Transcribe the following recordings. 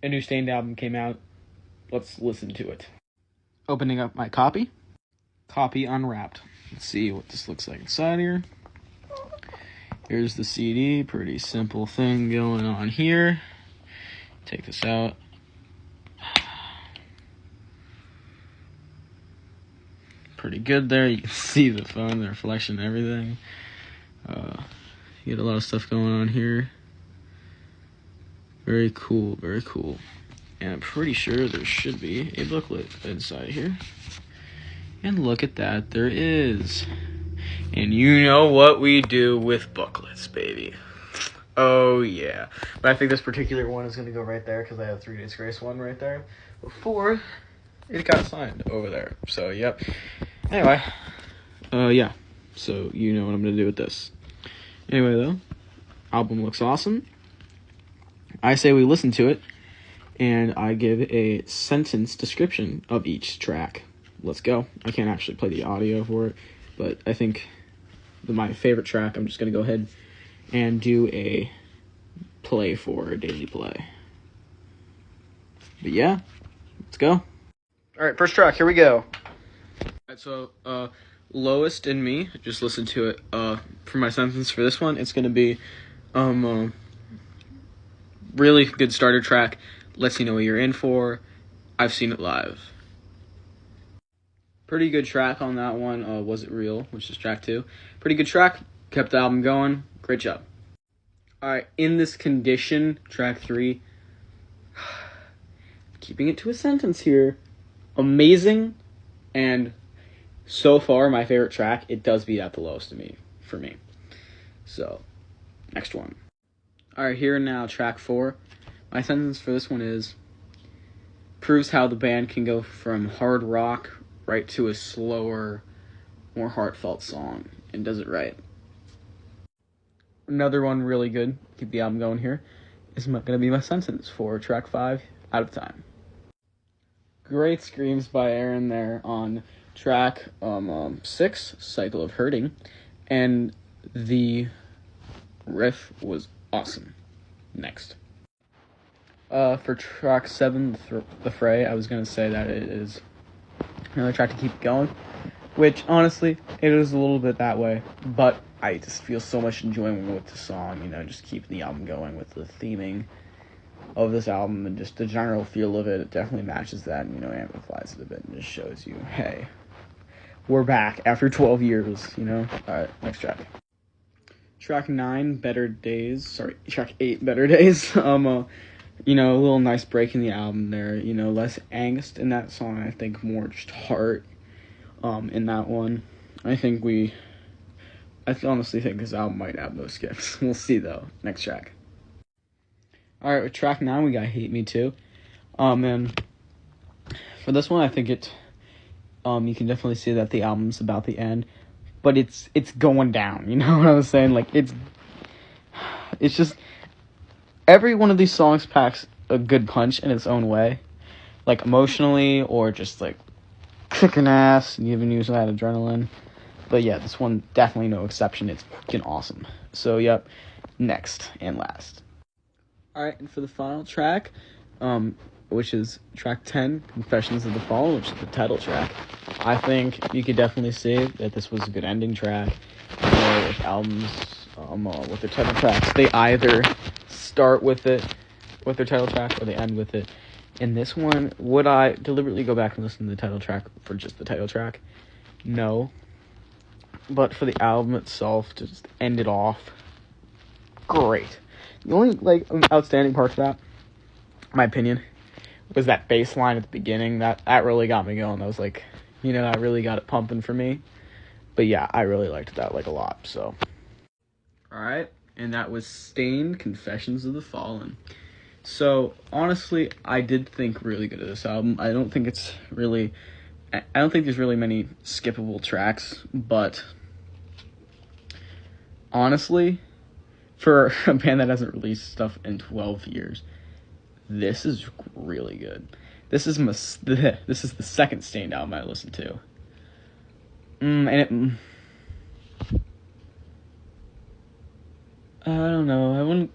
A new Stained album came out. Let's listen to it. Opening up my copy. Copy unwrapped. Let's see what this looks like inside here. Here's the CD. Pretty simple thing going on here. Take this out. Pretty good there. You can see the phone, the reflection, everything. You get a lot of stuff going on here. Very cool, very cool. And I'm pretty sure there should be a booklet inside here. And look at that, there is. And you know what we do with booklets, baby. Oh, yeah. But I think this particular one is going to go right there because I have 3 Days Grace one right there before it got signed over there. So, yep. Anyway, yeah. So, you know what I'm going to do with this. Anyway, though, album looks awesome. I say we listen to it, and I give a sentence description of each track. Let's go. I can't actually play the audio for it, but I think my favorite track, I'm just going to go ahead and do a play for a daily play. But yeah, let's go. All right, first track, here we go. All right, so Lowest in Me, just listen to it. For my sentence for this one, it's going to be really good starter track. Lets you know what you're in for. I've seen it live. Pretty good track on that one. Was It Real, which is track 2. Pretty good track. Kept the album going. Great job. Alright, In This Condition, track 3. Keeping it to a sentence here. Amazing, and so far my favorite track. It does beat out The Lowest to me, for me. So, next one. Alright, Here and Now, track 4. My sentence for this one is, proves how the band can go from hard rock right to a slower, more heartfelt song, and does it right. Another one really good, keep the album going here, is going to be my sentence for track 5, Out of Time. Great screams by Aaron there on track 6, Cycle of Hurting, and the riff was awesome. Next. For track 7, The Fray, I was going to say that it is another track to keep going, which, honestly, it is a little bit that way, but I just feel so much enjoyment with the song, just keeping the album going with the theming of this album and just the general feel of it. It definitely matches that and, amplifies it a bit and just shows you, hey, we're back after 12 years, Alright, next track. Track 9, track 8, Better Days, a little nice break in the album there, less angst in that song, I think more just heart, in that one. I honestly think this album might have no skips. We'll see, though. Next track. Alright, with track 9, we got Hate Me Too. And for this one, I think you can definitely see that the album's about the end, but it's going down, you know what I was saying? Like, it's just, every one of these songs packs a good punch in its own way, like emotionally or just like kicking ass and giving you that adrenaline. But yeah, this one definitely no exception. It's fucking awesome. So yep, next and last. Alright, and for the final track, which is track 10, Confessions of the Fallen, which is the title track, I think you could definitely say that this was a good ending track. With albums, with their title tracks, they either start with it, with their title track, or they end with it. In this one, would I deliberately go back and listen to the title track for just the title track? No. But for the album itself, to just end it off, great. The only, outstanding part of that, in my opinion, was that bass line at the beginning. That really got me going. That was that really got it pumping for me. But yeah, I really liked that, a lot, so. Alright, and that was Stained, Confessions of the Fallen. So, honestly, I did think really good of this album. I don't think there's really many skippable tracks, but honestly, for a band that hasn't released stuff in 12 years, this is really good. This is the second Stained album I listened to. I don't know.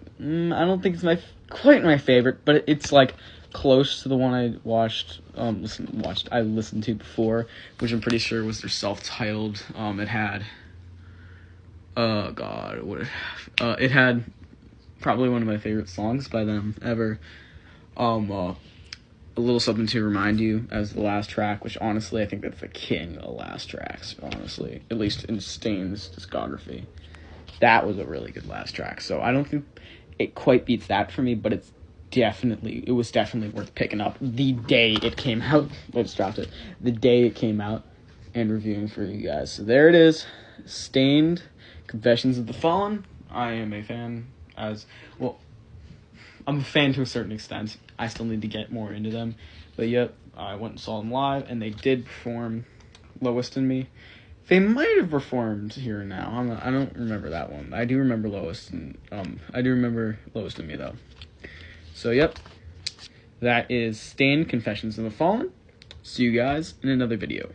I don't think it's quite my favorite, but it's close to the one I listened to before, which I'm pretty sure was their self-titled. It had, it had probably one of my favorite songs by them ever. A Little Something to Remind You as the last track, which honestly I think that's the king of last tracks, honestly, at least in Stain's discography. That was a really good last track, so I don't think it quite beats that for me, but it was definitely worth picking up the day it came out. I just dropped it. The day it came out and reviewing for you guys. So there it is. Stained, Confessions of the Fallen. I am a fan I'm a fan to a certain extent. I still need to get more into them. But yep, I went and saw them live, and they did perform Lowest in Me. They might have performed Here and Now. I don't remember that one. I do remember Lowest in Me, though. So yep, that is Stained, Confessions of the Fallen. See you guys in another video.